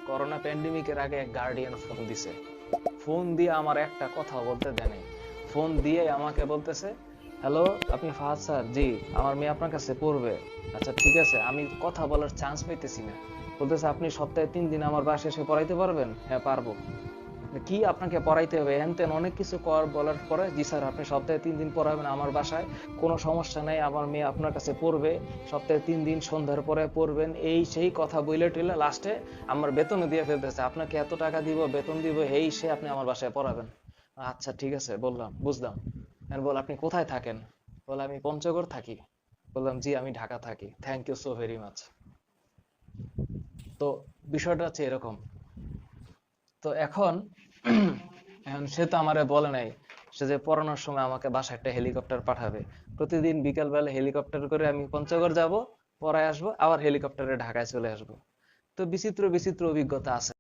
Corona প্যান্ডেমিকের আগে এক গার্ডিয়ান ফোন দিছে, ফোন দিয়ে আমার একটা কথা বলতে দেয়নি। ফোন দিয়ে আমাকে বলতেছে, হ্যালো, আপনি ফাহাদ স্যার? জি, আমার মেয়ে আপনার কাছে পড়বে। আচ্ছা ঠিক আছে, আমি কথা বলার চান্স পাইতেছি না। বলতেছে, আপনি সপ্তাহে 3 দিন আমার বাসায় এসে পড়াইতে পারবেন? হ্যাঁ পারবো। কি আপনাকে পড়াইতে হবে হ্যান ত্যান অনেক কিছু বলার পরে, জি স্যার আপনি সপ্তাহে 3 দিন পড়াবেন আমার বাসায়, কোনো সমস্যা নাই, আমার মেয়ে আপনার কাছে পড়বে, সপ্তাহে 3 দিন সন্ধ্যার পরে পড়বেন, এই সেই কথা বইলে টইলে লাস্টে আমার বেতনও দিয়ে ফেলতেছে, আপনাকে এত টাকা দিব, বেতন দিব, এই সে আপনি আমার বাসায় পড়াবেন। আচ্ছা ঠিক আছে, বললাম বুঝলাম। আমি বল, আপনি কোথায় থাকেন? বলে, আমি পঞ্চগড় থাকি। বললাম, জি আমি ঢাকা থাকি, thank you so very much. তো বিষয়টা হচ্ছে এরকম। তো এখন এখন সে তো আমারে বলে নাই, সে যে পড়ানোর সময় আমাকে বাসায় একটা হেলিকপ্টার পাঠাবে, প্রতিদিন বিকাল বেলা হেলিকপ্টার করে আমি পঞ্চগড় যাব, পড়ায় আসবো, আবার হেলিকপ্টারে ঢাকায় চলে আসবো। তো বিচিত্র বিচিত্র অভিজ্ঞতা আছে।